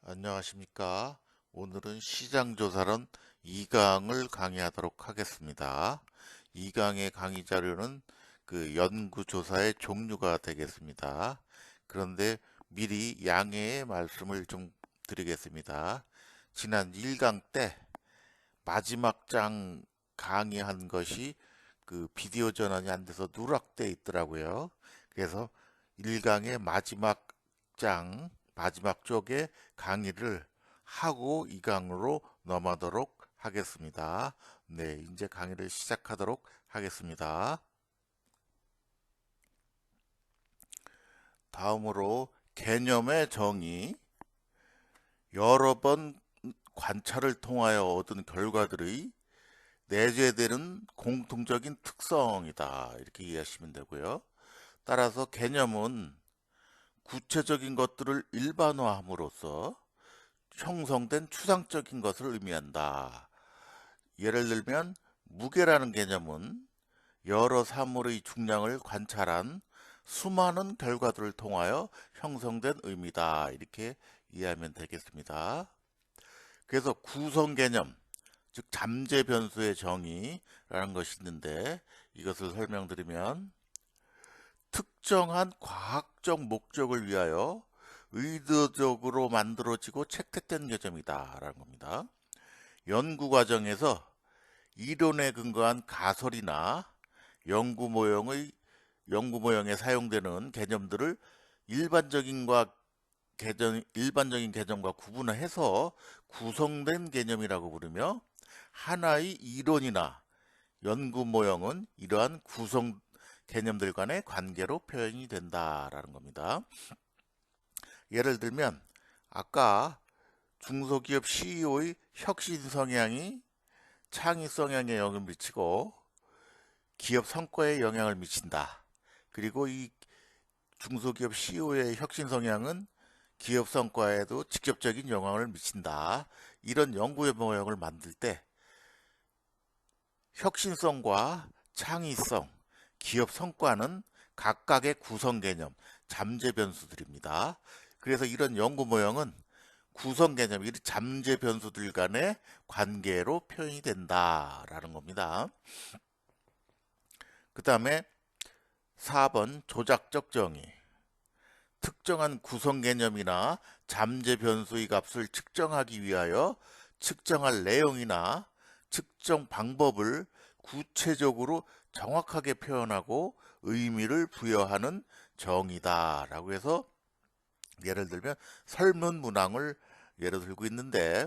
안녕하십니까. 오늘은 시장조사론 2강을 강의하도록 하겠습니다. 2강의 강의 자료는 그 연구조사의 종류가 되겠습니다. 그런데 미리 양해의 말씀을 좀 드리겠습니다. 지난 1강 때 마지막 장 강의한 것이 그 비디오 전환이 안 돼서 누락돼 있더라고요. 그래서 1강의 마지막 쪽에 강의를 하고 2강으로 넘어가도록 하겠습니다. 네, 이제 강의를 시작하도록 하겠습니다. 다음으로 개념의 정의, 여러 번 관찰을 통하여 얻은 결과들의 내재되는 공통적인 특성이다. 이렇게 이해하시면 되고요. 따라서 개념은 구체적인 것들을 일반화함으로써 형성된 추상적인 것을 의미한다. 예를 들면 무게라는 개념은 여러 사물의 중량을 관찰한 수많은 결과들을 통하여 형성된 의미다. 이렇게 이해하면 되겠습니다. 그래서 구성 개념, 즉 잠재 변수의 정의라는 것이 있는데 이것을 설명드리면 특정한 과학적 목적을 위하여 의도적으로 만들어지고 채택된 개념이다 라는 겁니다. 연구 과정에서 이론에 근거한 가설이나 연구 모형에 사용되는 개념들을 일반적인 개념과 구분해서 구성된 개념이라고 부르며 하나의 이론이나 연구 모형은 이러한 구성 개념들 간의 관계로 표현이 된다라는 겁니다. 예를 들면 아까 중소기업 CEO의 혁신 성향이 창의 성향에 영향을 미치고 기업 성과에 영향을 미친다. 그리고 이 중소기업 CEO의 혁신 성향은 기업 성과에도 직접적인 영향을 미친다. 이런 연구 모형을 만들 때 혁신성과 창의성, 기업 성과는 각각의 구성 개념, 잠재 변수들입니다. 그래서 이런 연구 모형은 구성 개념, 이 잠재 변수들 간의 관계로 표현이 된다라는 겁니다. 그 다음에 4번 조작적 정의. 특정한 구성 개념이나 잠재 변수의 값을 측정하기 위하여 측정할 내용이나 측정 방법을 구체적으로 정확하게 표현하고 의미를 부여하는 정의다라고 해서 예를 들면 설문 문항을 예로 들고 있는데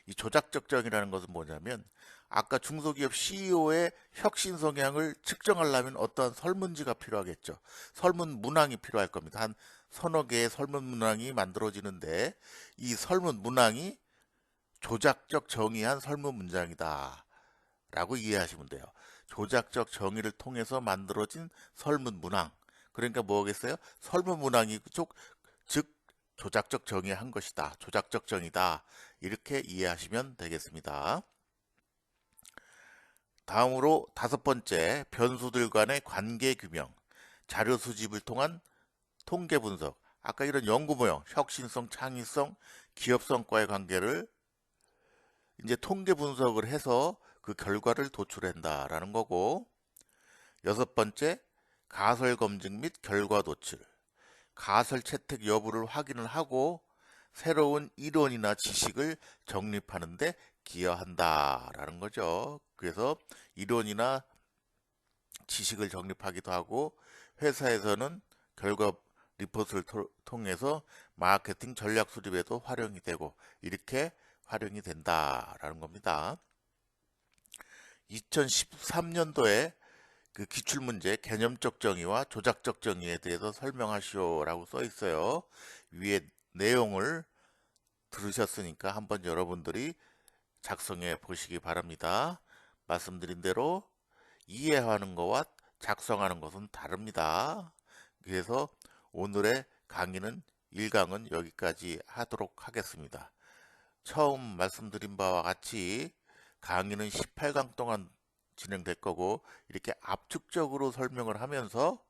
이 조작적 정의라는 것은 뭐냐면 아까 중소기업 CEO의 혁신 성향을 측정하려면 어떠한 설문지가 필요하겠죠. 설문 문항이 필요할 겁니다. 한 서너 개의 설문 문항이 만들어지는데 이 설문 문항이 조작적 정의한 설문 문장이다 라고 이해하시면 돼요. 조작적 정의를 통해서 만들어진 설문 문항. 그러니까 뭐겠어요? 설문 문항이 즉 조작적 정의한 것이다. 조작적 정의다. 이렇게 이해하시면 되겠습니다. 다음으로 5번째, 변수들 간의 관계 규명, 자료 수집을 통한 통계 분석. 아까 이런 연구 모형, 혁신성, 창의성, 기업 성과의 관계를 이제 통계 분석을 해서 그 결과를 도출한다라는 거고, 6번째, 가설 검증 및 결과 도출. 가설 채택 여부를 확인을 하고 새로운 이론이나 지식을 정립하는 데 기여한다라는 거죠. 그래서 이론이나 지식을 정립하기도 하고 회사에서는 결과 리포트를 통해서 마케팅 전략 수립에도 활용이 되고 이렇게 활용이 된다라는 겁니다. 2013년도에 그 기출문제 개념적 정의와 조작적 정의에 대해서 설명하시오라고 써 있어요. 위에 내용을 들으셨으니까 한번 여러분들이 작성해 보시기 바랍니다. 말씀드린 대로 이해하는 것과 작성하는 것은 다릅니다. 그래서 오늘의 강의는 1강은 여기까지 하도록 하겠습니다. 처음 말씀드린 바와 같이 강의는 18강 동안 진행될 거고 이렇게 압축적으로 설명을 하면서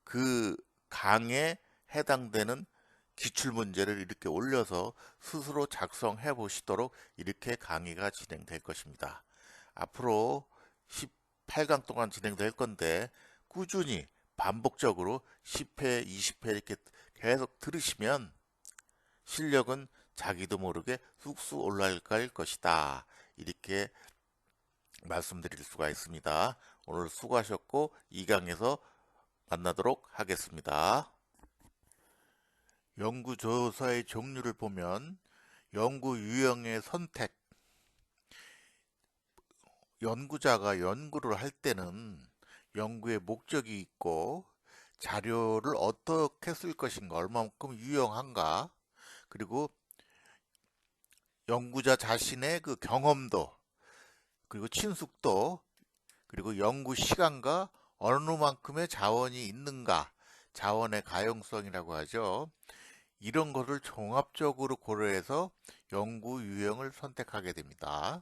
그 강에 해당되는 기출문제를 이렇게 올려서 스스로 작성해 보시도록 이렇게 강의가 진행될 것입니다. 앞으로 18강 동안 진행될 건데 꾸준히 반복적으로 10회, 20회 이렇게 계속 들으시면 실력은 자기도 모르게 쑥쑥 올라갈 것이다. 이렇게 말씀드릴 수가 있습니다. 오늘 수고하셨고 2강에서 만나도록 하겠습니다. 연구조사의 종류를 보면 연구 유형의 선택, 연구자가 연구를 할 때는 연구의 목적이 있고 자료를 어떻게 쓸 것인가, 얼마만큼 유용한가, 그리고 연구자 자신의 그 경험도, 그리고 친숙도, 그리고 연구 시간과 어느 만큼의 자원이 있는가, 자원의 가용성이라고 하죠. 이런 것을 종합적으로 고려해서 연구 유형을 선택하게 됩니다.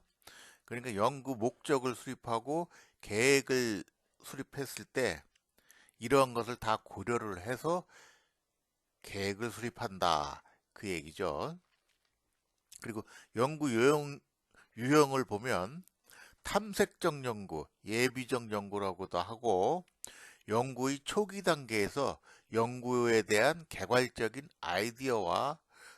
그러니까 연구 목적을 수립하고 계획을 수립했을 때 이러한 것을 다 고려를 해서 계획을 수립한다. 그 얘기죠. 그리고 연구 유형을 보면 탐색적 연구, 예비적 연구라고도 하고 연구의 초기 단계에서 연구에 대한 개괄적인 아이디어와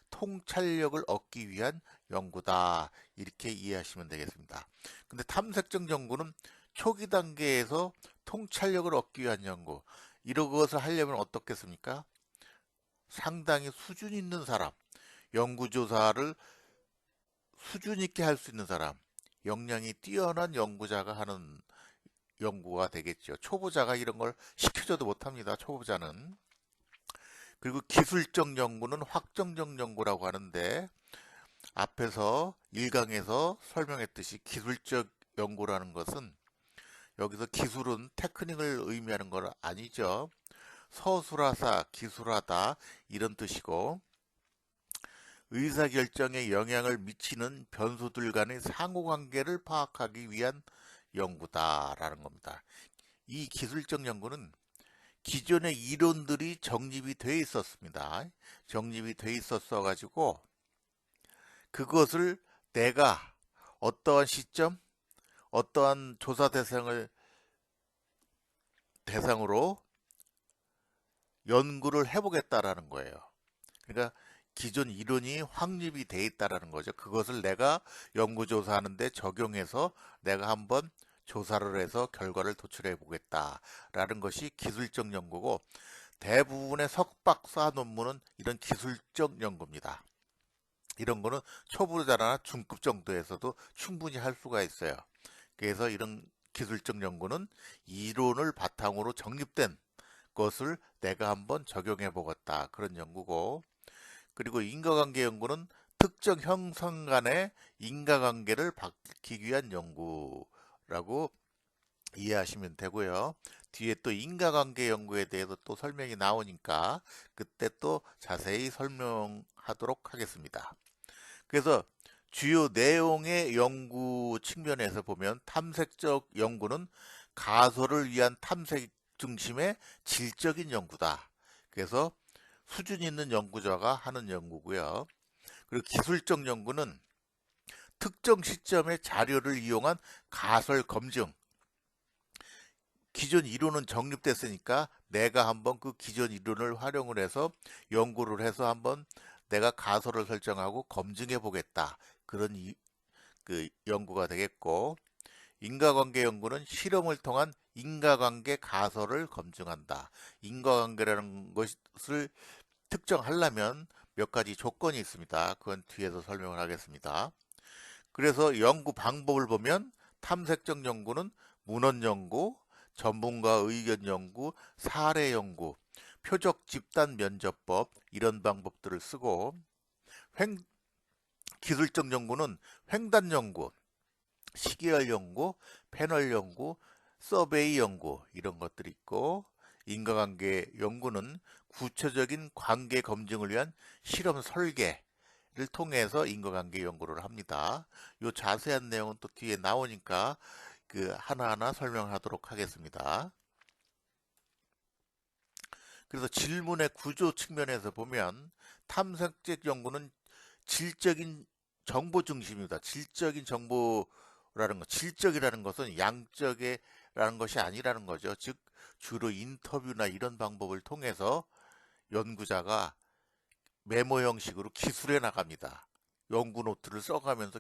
통찰력을 얻기 위한 연구다. 이렇게 이해하시면 되겠습니다. 근데 탐색적 연구는 초기 단계에서 통찰력을 얻기 위한 연구. 이런 것을 하려면 어떻겠습니까? 상당히 수준 있는 사람, 연구조사를 수준 있게 할 수 있는 사람, 역량이 뛰어난 연구자가 하는 연구가 되겠죠. 초보자가 이런 걸 시켜줘도 못합니다. 초보자는. 그리고 기술적 연구는 확정적 연구라고 하는데 앞에서 1강에서 설명했듯이 기술적 연구라는 것은 여기서 기술은 테크닉을 의미하는 건 아니죠. 서술하다, 기술하다 이런 뜻이고 의사결정에 영향을 미치는 변수들 간의 상호관계를 파악하기 위한 연구다라는 겁니다. 이 기술적 연구는 기존의 이론들이 정립이 돼 있었습니다. 정립이 돼 있었어 가지고 그것을 내가 어떠한 시점, 어떠한 조사 대상으로 연구를 해보겠다라는 거예요. 그러니까 기존 이론이 확립이 돼 있다라는 거죠. 그것을 내가 연구조사하는데 적용해서 내가 한번 조사를 해서 결과를 도출해 보겠다라는 것이 기술적 연구고 대부분의 석박사 논문은 이런 기술적 연구입니다. 이런 거는 초보자나 중급 정도에서도 충분히 할 수가 있어요. 그래서 이런 기술적 연구는 이론을 바탕으로 정립된 것을 내가 한번 적용해 보겠다. 그런 연구고 그리고 인과관계 연구는 특정 형성 간의 인과관계를 밝히기 위한 연구라고 이해하시면 되고요. 뒤에 또 인과관계 연구에 대해서 또 설명이 나오니까 그때 또 자세히 설명하도록 하겠습니다. 그래서 주요 내용의 연구 측면에서 보면 탐색적 연구는 가설을 위한 탐색 중심의 질적인 연구다. 그래서 수준 있는 연구자가 하는 연구고요. 그리고 기술적 연구는 특정 시점의 자료를 이용한 가설 검증. 기존 이론은 정립됐으니까 내가 한번 그 기존 이론을 활용을 해서 연구를 해서 한번 내가 가설을 설정하고 검증해 보겠다. 그런 그 연구가 되겠고 인과관계 연구는 실험을 통한 인과관계 가설을 검증한다. 인과관계라는 것을 특정하려면 몇 가지 조건이 있습니다. 그건 뒤에서 설명을 하겠습니다. 그래서 연구 방법을 보면 탐색적 연구는 문헌 연구, 전문가 의견 연구, 사례 연구, 표적 집단 면접법 이런 방법들을 쓰고 기술적 연구는 횡단 연구, 시계열 연구, 패널 연구, 서베이 연구 이런 것들이 있고 인과관계 연구는 구체적인 관계 검증을 위한 실험 설계를 통해서 인과관계 연구를 합니다. 이 자세한 내용은 또 뒤에 나오니까 그 하나하나 설명하도록 하겠습니다. 그래서 질문의 구조 측면에서 보면 탐색적 연구는 질적인 정보 중심입니다. 질적인 정보라는 것, 질적이라는 것은 양적이라는 것이 아니라는 거죠. 즉 주로 인터뷰나 이런 방법을 통해서 연구자가 메모 형식으로 기술해 나갑니다. 연구 노트를 써가면서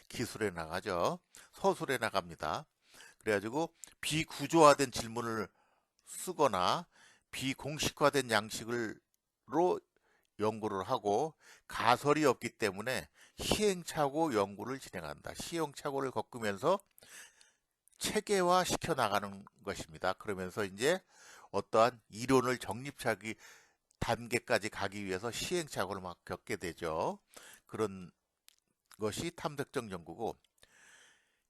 기술해 나가죠. 서술해 나갑니다. 그래가지고 비구조화된 질문을 쓰거나 비공식화된 양식으로 연구를 하고 가설이 없기 때문에 시행착오 연구를 진행한다. 시행착오를 겪으면서 체계화 시켜 나가는 것입니다. 그러면서 이제 어떠한 이론을 정립하기 단계까지 가기 위해서 시행착오를 막 겪게 되죠. 그런 것이 탐색적 연구고,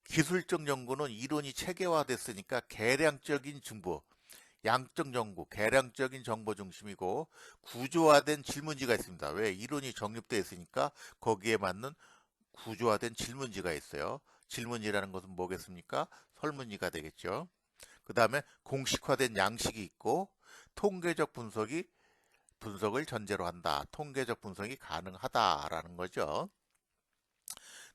기술적 연구는 이론이 체계화됐으니까 계량적인 정보, 양적 연구, 계량적인 정보 중심이고 구조화된 질문지가 있습니다. 왜? 이론이 정립되어 있으니까 거기에 맞는 구조화된 질문지가 있어요. 질문지라는 것은 뭐겠습니까? 설문지가 되겠죠. 그 다음에 공식화된 양식이 있고 통계적 분석을 전제로 한다. 통계적 분석이 가능하다라는 거죠.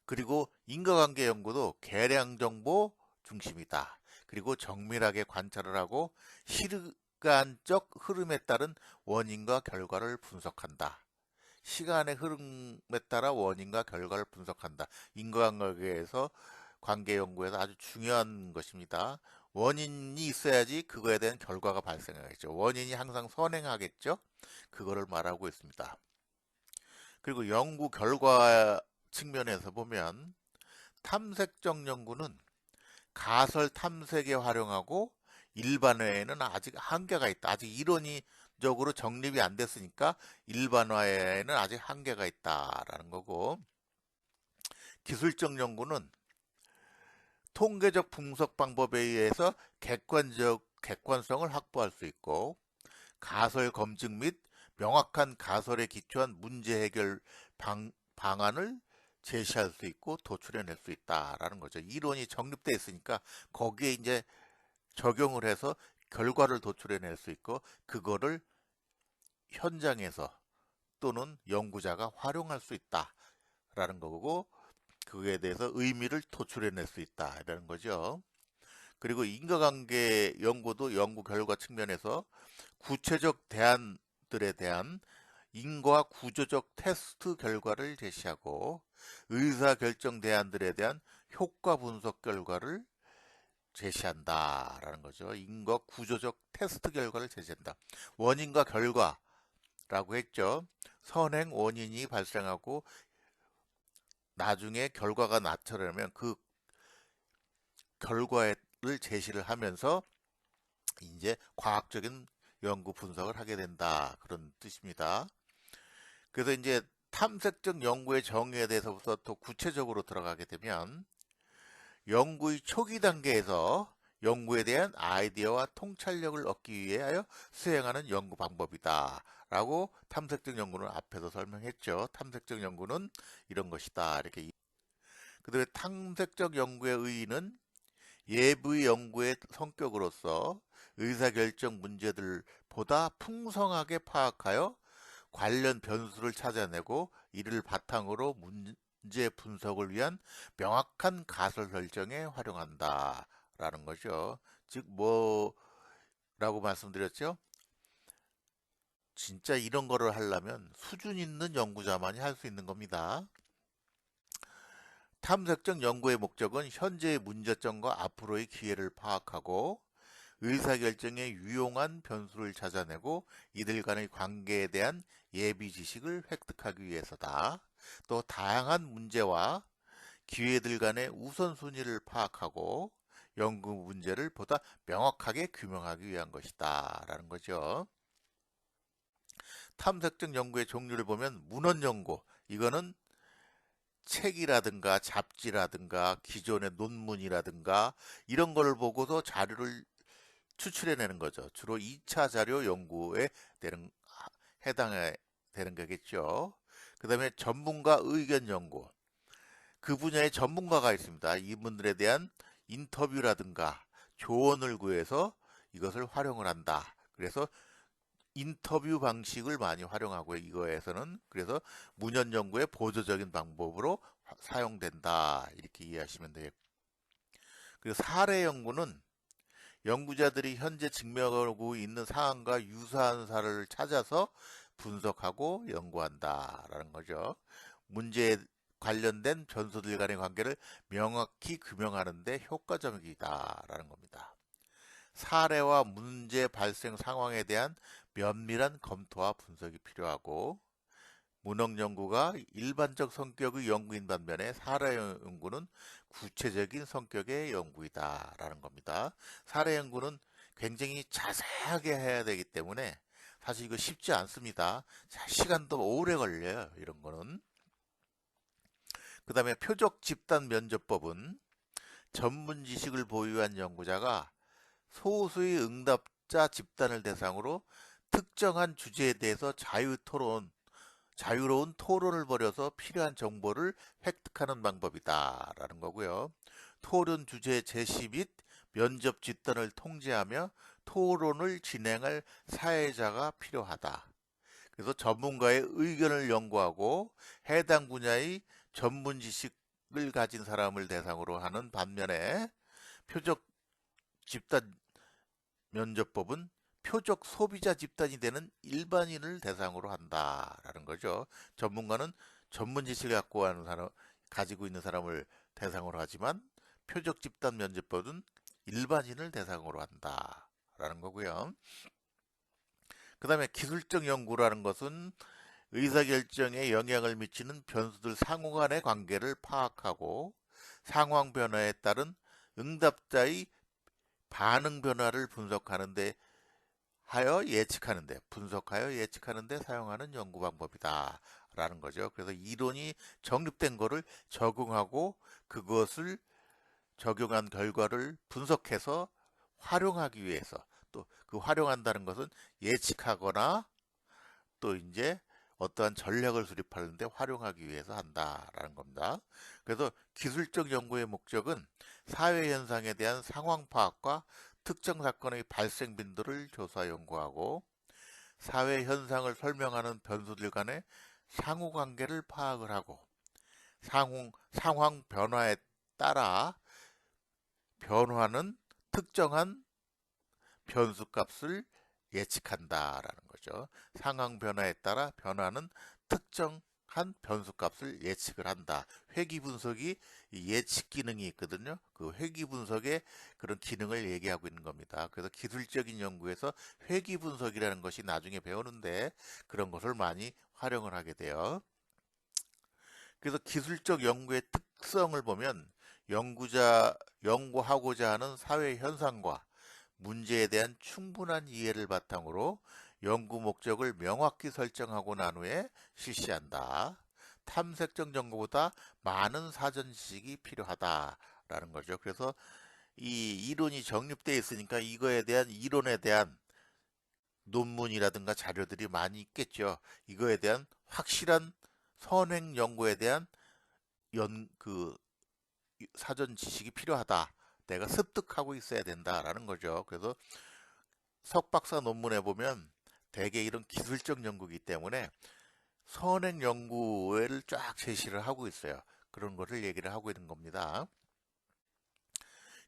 그리고 인과관계 연구도 계량 정보 중심이다. 그리고 정밀하게 관찰을 하고 시간적 흐름에 따른 원인과 결과를 분석한다. 시간의 흐름에 따라 원인과 결과를 분석한다. 인과관계에서 관계 연구에서 아주 중요한 것입니다. 원인이 있어야지 그거에 대한 결과가 발생하겠죠. 원인이 항상 선행하겠죠. 그거를 말하고 있습니다. 그리고 연구 결과 측면에서 보면 탐색적 연구는 가설 탐색에 활용하고 일반화에는 아직 한계가 있다. 아직 이론적으로 정립이 안 됐으니까 일반화에는 아직 한계가 있다라는 거고, 기술적 연구는 통계적 분석 방법에 의해서 객관성을 확보할 수 있고 가설 검증 및 명확한 가설에 기초한 문제 해결 방안을 제시할 수 있고 도출해낼 수 있다라는 거죠. 이론이 정립되어 있으니까 거기에 이제 적용을 해서 결과를 도출해낼 수 있고 그거를 현장에서 또는 연구자가 활용할 수 있다라는 거고 그거에 대해서 의미를 도출해낼 수 있다라는 거죠. 그리고 인과관계 연구도 연구 결과 측면에서 구체적 대안들에 대한 인과 구조적 테스트 결과를 제시하고 의사결정 대안들에 대한 효과 분석 결과를 제시한다라는 거죠. 인과 구조적 테스트 결과를 제시한다. 원인과 결과라고 했죠. 선행 원인이 발생하고 나중에 결과가 나타나면 그 결과를 제시를 하면서 이제 과학적인 연구 분석을 하게 된다. 그런 뜻입니다. 그래서 이제 탐색적 연구의 정의에 대해서부터 더 구체적으로 들어가게 되면 연구의 초기 단계에서 연구에 대한 아이디어와 통찰력을 얻기 위하여 수행하는 연구 방법이다. 라고 탐색적 연구는 앞에서 설명했죠. 탐색적 연구는 이런 것이다. 이렇게. 그다음에 탐색적 연구의 의의는 예부 연구의 성격으로서 의사결정 문제들보다 풍성하게 파악하여 관련 변수를 찾아내고 이를 바탕으로 문제 분석을 위한 명확한 가설 설정에 활용한다라는 거죠. 즉 뭐라고 말씀드렸죠? 진짜 이런 거를 하려면 수준 있는 연구자만이 할 수 있는 겁니다. 탐색적 연구의 목적은 현재의 문제점과 앞으로의 기회를 파악하고 의사결정에 유용한 변수를 찾아내고 이들 간의 관계에 대한 예비 지식을 획득하기 위해서다. 또 다양한 문제와 기회들 간의 우선순위를 파악하고 연구 문제를 보다 명확하게 규명하기 위한 것이다. 라는 거죠. 탐색적 연구의 종류를 보면 문헌 연구, 이거는 책이라든가 잡지라든가 기존의 논문이라든가 이런 걸 보고서 자료를 추출해내는 거죠. 주로 2차 자료 연구에 해당해 되는 거겠죠. 그 다음에 전문가 의견 연구. 그 분야의 전문가가 있습니다. 이분들에 대한 인터뷰라든가 조언을 구해서 이것을 활용을 한다. 그래서 인터뷰 방식을 많이 활용하고요. 이거에서는 그래서 문헌 연구의 보조적인 방법으로 사용된다. 이렇게 이해하시면 돼요. 그리고 사례 연구는 연구자들이 현재 증명하고 있는 사안과 유사한 사례를 찾아서 분석하고 연구한다라는 거죠. 문제에 관련된 변수들 간의 관계를 명확히 규명하는 데 효과적이다라는 겁니다. 사례와 문제 발생 상황에 대한 면밀한 검토와 분석이 필요하고, 문헌 연구가 일반적 성격의 연구인 반면에 사례 연구는 구체적인 성격의 연구이다라는 겁니다. 사례 연구는 굉장히 자세하게 해야 되기 때문에 사실 이거 쉽지 않습니다. 시간도 오래 걸려요. 이런 거는. 그 다음에 표적 집단 면접법은 전문 지식을 보유한 연구자가 소수의 응답자 집단을 대상으로 특정한 주제에 대해서 자유로운 토론을 벌여서 필요한 정보를 획득하는 방법이다라는 거고요. 토론 주제 제시 및 면접 집단을 통제하며 토론을 진행할 사회자가 필요하다. 그래서 전문가의 의견을 연구하고 해당 분야의 전문 지식을 가진 사람을 대상으로 하는 반면에 표적 집단 면접법은 표적 소비자 집단이 되는 일반인을 대상으로 한다라는 거죠. 전문가는 전문 지식을 가지고 있는 사람을 대상으로 하지만 표적 집단 면접법은 일반인을 대상으로 한다라는 거고요. 그 다음에 기술적 연구라는 것은 의사결정에 영향을 미치는 변수들 상호 간의 관계를 파악하고 상황 변화에 따른 응답자의 반응 변화를 분석하여 예측하는데 사용하는 연구 방법이다 라는 거죠. 그래서 이론이 정립된 거를 적용하고 그것을 적용한 결과를 분석해서 활용하기 위해서, 또 그 활용한다는 것은 예측하거나 또 이제 어떠한 전략을 수립하는데 활용하기 위해서 한다라는 겁니다. 그래서 기술적 연구의 목적은 사회 현상에 대한 상황 파악과 특정 사건의 발생 빈도를 조사 연구하고 사회 현상을 설명하는 변수들 간의 상호 관계를 파악을 하고 상황 변화에 따라 변화는 특정한 변수 값을 예측한다라는 거죠. 상황 변화에 따라 변화는 특정한 변수 값을 예측을 한다. 회귀 분석이 예측 기능이 있거든요. 그 회귀 분석의 그런 기능을 얘기하고 있는 겁니다. 그래서 기술적인 연구에서 회귀 분석이라는 것이 나중에 배우는데 그런 것을 많이 활용을 하게 돼요. 그래서 기술적 연구의 특성을 보면 연구하고자 하는 사회 현상과 문제에 대한 충분한 이해를 바탕으로 연구 목적을 명확히 설정하고 난 후에 실시한다. 탐색적 연구보다 많은 사전 지식이 필요하다라는 거죠. 그래서 이 이론이 정립되어 있으니까 이론에 대한 논문이라든가 자료들이 많이 있겠죠. 이거에 대한 확실한 선행 연구에 대한 그 사전 지식이 필요하다. 내가 습득하고 있어야 된다라는 거죠. 그래서 석박사 논문에 보면 대개 이런 기술적 연구이기 때문에 선행 연구를 쫙 제시를 하고 있어요. 그런 것을 얘기를 하고 있는 겁니다.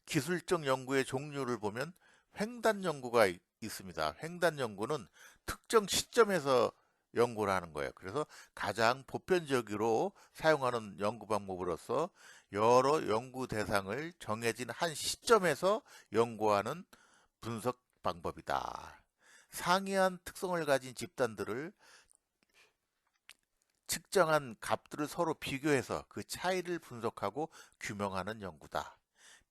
기술적 연구의 종류를 보면 횡단 연구가 있습니다. 횡단 연구는 특정 시점에서 연구를 하는 거예요. 그래서 가장 보편적으로 사용하는 연구 방법으로서 여러 연구 대상을 정해진 한 시점에서 연구하는 분석 방법이다. 상이한 특성을 가진 집단들을 측정한 값들을 서로 비교해서 그 차이를 분석하고 규명하는 연구다.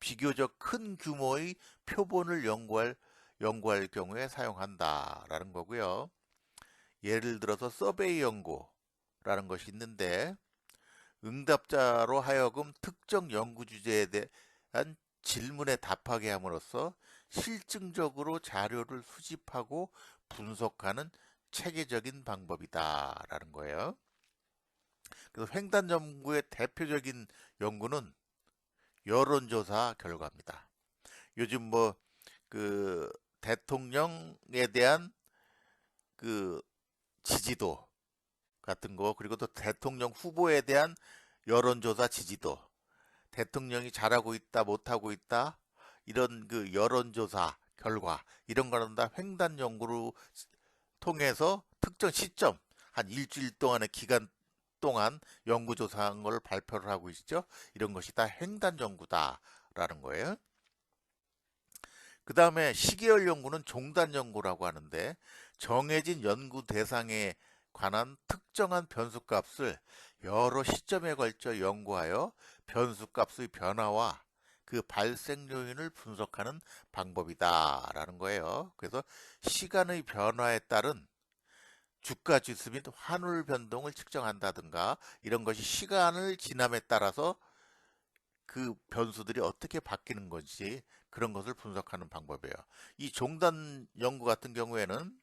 비교적 큰 규모의 표본을 연구할 경우에 사용한다라는 거고요. 예를 들어서 서베이 연구라는 것이 있는데 응답자로 하여금 특정 연구 주제에 대한 질문에 답하게 함으로써 실증적으로 자료를 수집하고 분석하는 체계적인 방법이다라는 거예요. 그래서 횡단 연구의 대표적인 연구는 여론조사 결과입니다. 요즘 그 대통령에 대한 그 지지도 같은 거, 그리고 또 대통령 후보에 대한 여론조사 지지도, 대통령이 잘하고 있다, 못하고 있다, 이런 그 여론조사 결과, 이런 거는 다 횡단 연구를 통해서 특정 시점, 한 일주일 동안의 기간 동안 연구조사한 걸 발표를 하고 있죠. 이런 것이 다 횡단 연구다라는 거예요. 그 다음에 시계열 연구는 종단 연구라고 하는데, 정해진 연구 대상에 관한 특정한 변수값을 여러 시점에 걸쳐 연구하여 변수값의 변화와 그 발생 요인을 분석하는 방법이다라는 거예요. 그래서 시간의 변화에 따른 주가 지수 및 환율 변동을 측정한다든가, 이런 것이 시간을 지남에 따라서 그 변수들이 어떻게 바뀌는 건지, 그런 것을 분석하는 방법이에요. 이 종단 연구 같은 경우에는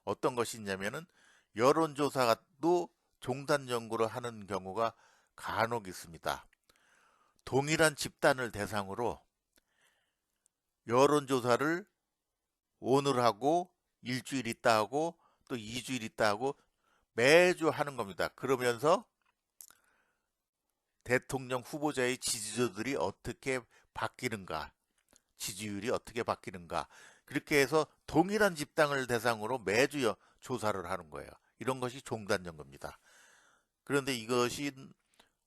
어떤 것이 있냐면은, 여론조사도 종단 연구를 하는 경우가 간혹 있습니다. 동일한 집단을 대상으로 여론조사를 오늘 하고 일주일 있다 하고 또 2주일 있다 하고 매주 하는 겁니다. 그러면서 대통령 후보자의 지지자들이 어떻게 바뀌는가, 지지율이 어떻게 바뀌는가, 그렇게 해서 동일한 집단을 대상으로 매주 조사를 하는 거예요. 이런 것이 종단 연구입니다. 그런데 이것이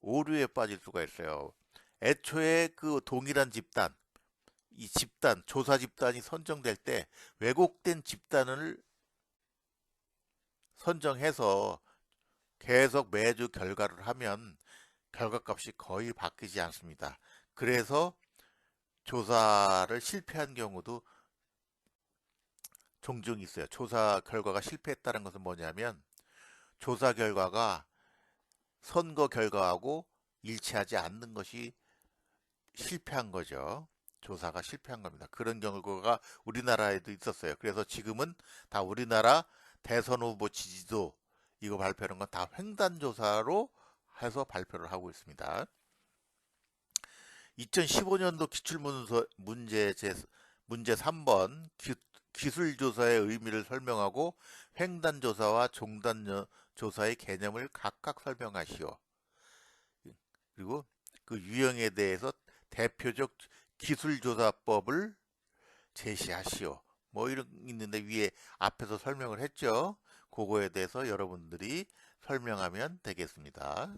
오류에 빠질 수가 있어요. 애초에 그 동일한 집단, 이 집단, 조사 집단이 선정될 때 왜곡된 집단을 선정해서 계속 매주 결과를 하면 결과값이 거의 바뀌지 않습니다. 그래서 조사를 실패한 경우도 종종 있어요. 조사 결과가 실패했다는 것은 뭐냐면, 조사 결과가 선거 결과하고 일치하지 않는 것이 실패한 거죠. 조사가 실패한 겁니다. 그런 경우가 우리나라에도 있었어요. 그래서 지금은 다 우리나라 대선 후보 지지도 이거 발표하는 건 다 횡단 조사로 해서 발표를 하고 있습니다. 2015년도 문제 3번, 기술조사의 의미를 설명하고 횡단조사와 종단조사의 개념을 각각 설명하시오. 그리고 그 유형에 대해서 대표적 기술조사법을 제시하시오. 뭐 이런 있는데, 위에 앞에서 설명을 했죠. 그거에 대해서 여러분들이 설명하면 되겠습니다.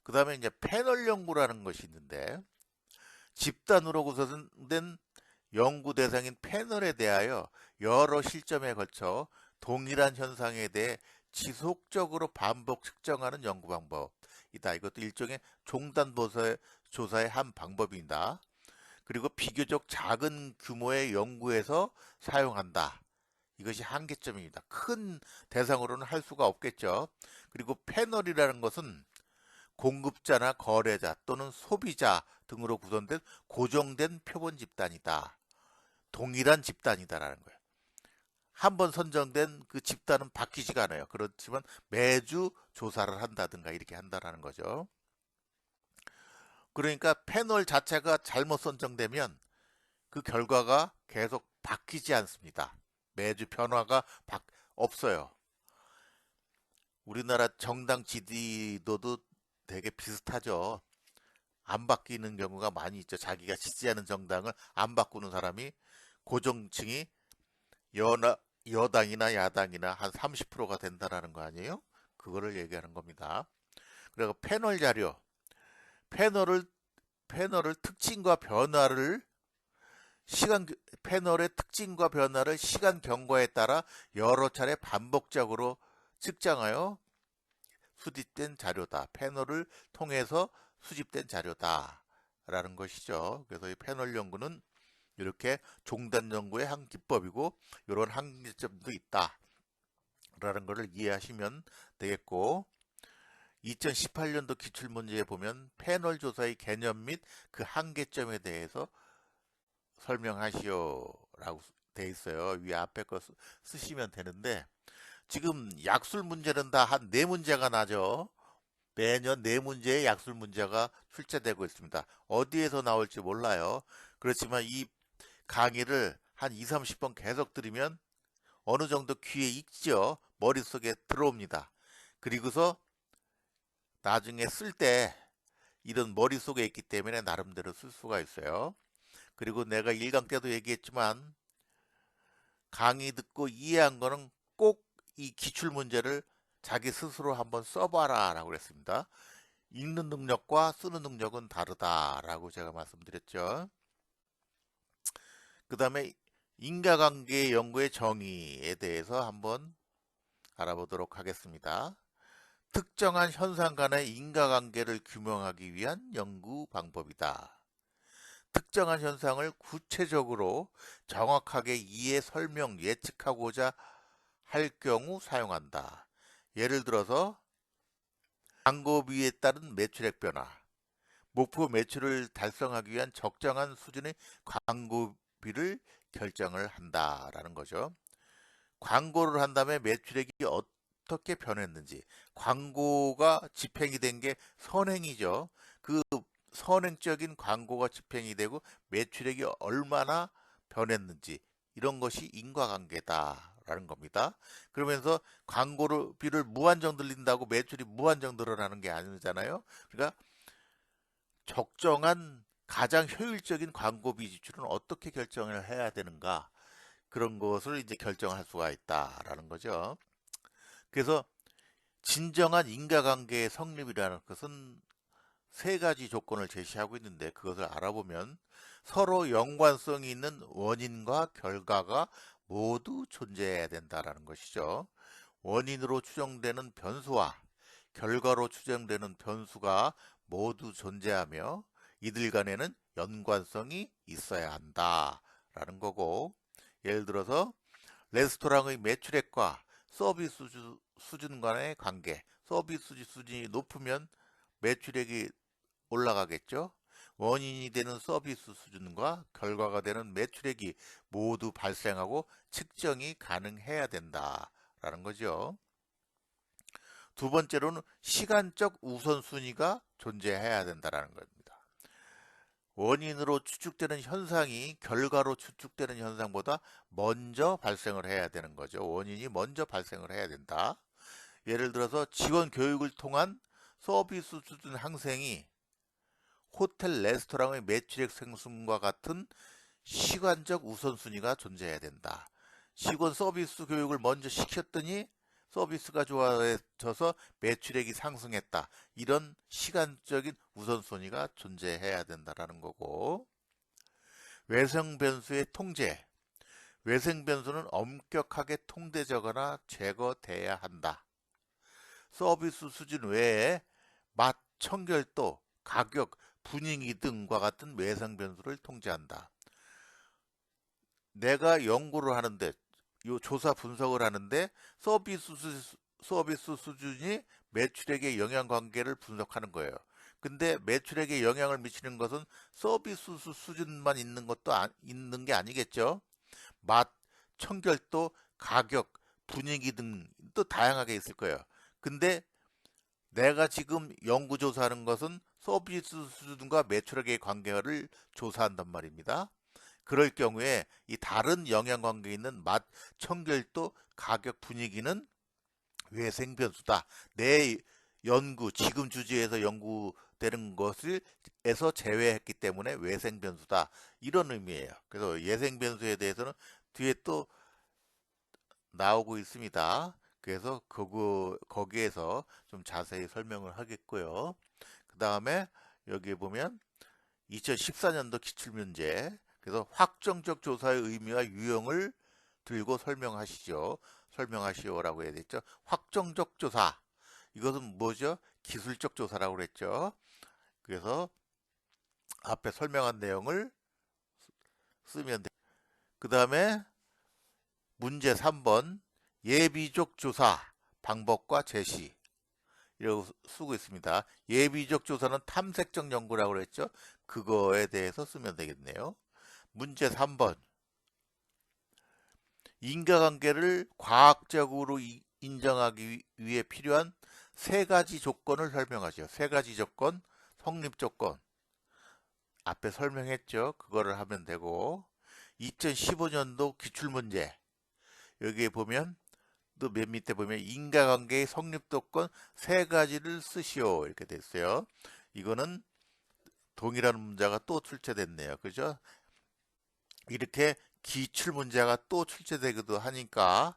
그 다음에 이제 패널 연구라는 것이 있는데, 집단으로 구성된 연구 대상인 패널에 대하여 여러 시점에 걸쳐 동일한 현상에 대해 지속적으로 반복 측정하는 연구 방법이다. 이것도 일종의 종단 조사의 한 방법입니다. 그리고 비교적 작은 규모의 연구에서 사용한다. 이것이 한계점입니다. 큰 대상으로는 할 수가 없겠죠. 그리고 패널이라는 것은 공급자나 거래자 또는 소비자 등으로 구성된 고정된 표본 집단이다. 동일한 집단이다라는 거예요. 한번 선정된 그 집단은 바뀌지가 않아요. 그렇지만 매주 조사를 한다든가 이렇게 한다라는 거죠. 그러니까 패널 자체가 잘못 선정되면 그 결과가 계속 바뀌지 않습니다. 매주 변화가 없어요. 우리나라 정당 지지도도 되게 비슷하죠. 안 바뀌는 경우가 많이 있죠. 자기가 지지하는 정당을 안 바꾸는 사람이, 고정층이 여당이나 야당이나 한 30%가 된다라는 거 아니에요? 그거를 얘기하는 겁니다. 그리고 패널 자료, 패널을 패널을 특징과 변화를 시간 패널의 특징과 변화를 시간 경과에 따라 여러 차례 반복적으로 측정하여 수집된 자료다. 패널을 통해서 수집된 자료다라는 것이죠. 그래서 이 패널 연구는 이렇게 종단 연구의 한 기법이고, 이런 한계점도 있다라는 것을 이해하시면 되겠고, 2018년도 기출문제에 보면 패널 조사의 개념 및 그 한계점에 대해서 설명하시오라고 돼 있어요. 위 앞에 거 쓰시면 되는데, 지금 약술 문제는 다 한 4문제가 나죠. 매년 4문제의 약술 문제가 출제되고 있습니다. 어디에서 나올지 몰라요. 그렇지만 이 강의를 한 2, 30번 계속 들으면 어느 정도 귀에 익죠. 머릿속에 들어옵니다. 그리고서 나중에 쓸 때 이런 머릿속에 있기 때문에 나름대로 쓸 수가 있어요. 그리고 내가 1강 때도 얘기했지만 강의 듣고 이해한 거는 꼭 이 기출문제를 자기 스스로 한번 써봐라 라고 그랬습니다. 읽는 능력과 쓰는 능력은 다르다라고 제가 말씀드렸죠. 그 다음에 인과관계 연구의 정의에 대해서 한번 알아보도록 하겠습니다. 특정한 현상 간의 인과관계를 규명하기 위한 연구 방법이다. 특정한 현상을 구체적으로 정확하게 이해, 설명, 예측하고자 할 경우 사용한다. 예를 들어서 광고비에 따른 매출액 변화, 목표 매출을 달성하기 위한 적정한 수준의 광고비를 결정을 한다라는 거죠. 광고를 한 다음에 매출액이 어떻게 변했는지, 광고가 집행이 된 게 선행이죠. 그 선행적인 광고가 집행이 되고 매출액이 얼마나 변했는지 이런 것이 인과관계다라는 겁니다. 그러면서 광고비를 무한정 들린다고 매출이 무한정 늘어나는 게 아니잖아요. 그러니까 적정한 가장 효율적인 광고비 지출은 어떻게 결정을 해야 되는가, 그런 것을 이제 결정할 수가 있다라는 거죠. 그래서 진정한 인과관계의 성립이라는 것은 세 가지 조건을 제시하고 있는데, 그것을 알아보면 서로 연관성이 있는 원인과 결과가 모두 존재해야 된다라는 것이죠. 원인으로 추정되는 변수와 결과로 추정되는 변수가 모두 존재하며 이들 간에는 연관성이 있어야 한다라는 거고, 예를 들어서 레스토랑의 매출액과 서비스 수준 간의 관계, 서비스 수준이 높으면 매출액이 올라가겠죠. 원인이 되는 서비스 수준과 결과가 되는 매출액이 모두 발생하고 측정이 가능해야 된다라는 거죠. 두 번째로는 시간적 우선순위가 존재해야 된다는 겁니다. 원인으로 추측되는 현상이 결과로 추측되는 현상보다 먼저 발생을 해야 되는 거죠. 원인이 먼저 발생을 해야 된다. 예를 들어서 직원 교육을 통한 서비스 수준 향상이 호텔 레스토랑의 매출액 상승과 같은 시간적 우선순위가 존재해야 된다. 직원 서비스 교육을 먼저 시켰더니 서비스가 좋아져서 매출액이 상승했다. 이런 시간적인 우선순위가 존재해야 된다는 거고, 외생 변수의 통제. 외생 변수는 엄격하게 통제되거나 제거돼야 한다. 서비스 수준 외에 맛, 청결도, 가격, 분위기 등과 같은 외생 변수를 통제한다. 내가 연구를 하는데, 요 조사 분석을 하는데 서비스 수준이 매출액의 영향 관계를 분석하는 거예요. 근데 매출액에 영향을 미치는 것은 서비스 수준만 있는 것도 있는 게 아니겠죠. 맛, 청결도, 가격, 분위기 등도 다양하게 있을 거예요. 근데 내가 지금 연구조사하는 것은 서비스 수준과 매출액의 관계를 조사한단 말입니다. 그럴 경우에 이 다른 영향관계 있는 맛, 청결도, 가격, 분위기는 외생 변수다. 내 연구, 지금 주제에서 연구되는 것을 에서 제외했기 때문에 외생 변수다. 이런 의미예요. 그래서 예생 변수에 대해서는 뒤에 또 나오고 있습니다. 그래서 거기에서 좀 자세히 설명을 하겠고요. 그 다음에 여기 보면 2014년도 기출문제, 그래서 확정적 조사의 의미와 유형을 들고 설명하시오라고 해야 되죠. 확정적 조사, 이것은 뭐죠? 기술적 조사라고 그랬죠. 그래서 앞에 설명한 내용을 쓰면 돼. 그 다음에 문제 3번, 예비적 조사 방법과 제시, 이라고 쓰고 있습니다. 예비적 조사는 탐색적 연구라고 그랬죠. 그거에 대해서 쓰면 되겠네요. 문제 3번, 인과관계를 과학적으로 인정하기 위해 필요한 세 가지 조건을 설명하죠. 세 가지 조건, 성립 조건. 앞에 설명했죠. 그거를 하면 되고, 2015년도 기출문제 여기에 보면 또 맨 밑에 보면 인과관계의 성립조건 세 가지를 쓰시오 이렇게 됐어요. 이거는 동일한 문제가 또 출제됐네요. 그죠? 이렇게 기출 문제가 또 출제되기도 하니까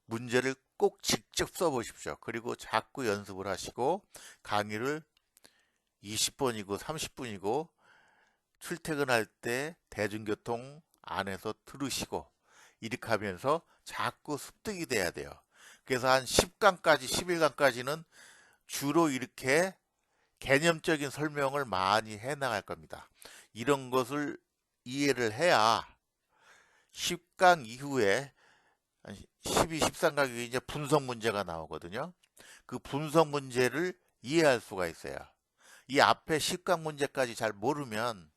문제를 꼭 직접 써보십시오. 그리고 자꾸 연습을 하시고 강의를 20분이고 30분이고 출퇴근할 때 대중교통 안에서 들으시고 이렇게 하면서 자꾸 습득이 돼야 돼요. 그래서 한 10강까지 11강까지는 주로 이렇게 개념적인 설명을 많이 해 나갈 겁니다. 이런 것을 이해를 해야 10강 이후에 12, 13강이 이제 분석 문제가 나오거든요. 그 분석 문제를 이해할 수가 있어요. 이 앞에 10강 문제까지 잘 모르면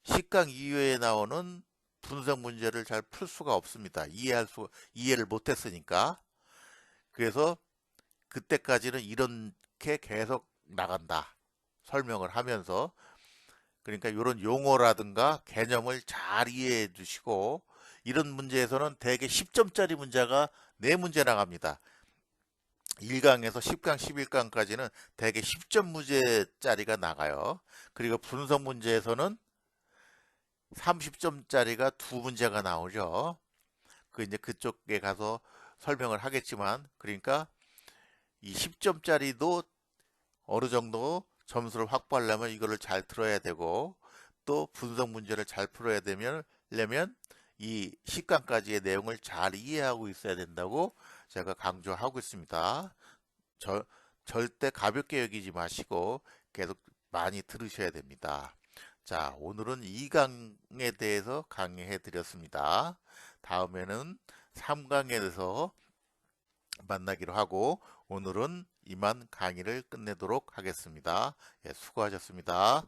10강 이후에 나오는 분석 문제를 잘 풀 수가 없습니다. 이해를 못했으니까. 그래서 그때까지는 이렇게 계속 나간다. 설명을 하면서. 그러니까 이런 용어라든가 개념을 잘 이해해 주시고, 이런 문제에서는 대개 10점짜리 문제가 4문제 나갑니다. 1강에서 10강, 11강까지는 대개 10점 문제짜리가 나가요. 그리고 분석 문제에서는 30점짜리가 2문제가 나오죠. 그 이제 그쪽에 가서 설명을 하겠지만, 그러니까 이 10점짜리도 어느 정도 점수를 확보하려면 이거를 잘 들어야 되고, 또 분석 문제를 잘 풀어야 되려면 이 10강까지의 내용을 잘 이해하고 있어야 된다고 제가 강조하고 있습니다. 절대 가볍게 여기지 마시고 계속 많이 들으셔야 됩니다. 자, 오늘은 2강에 대해서 강의해 드렸습니다. 다음에는 3강에 대해서 만나기로 하고 오늘은 이만 강의를 끝내도록 하겠습니다. 예, 수고하셨습니다.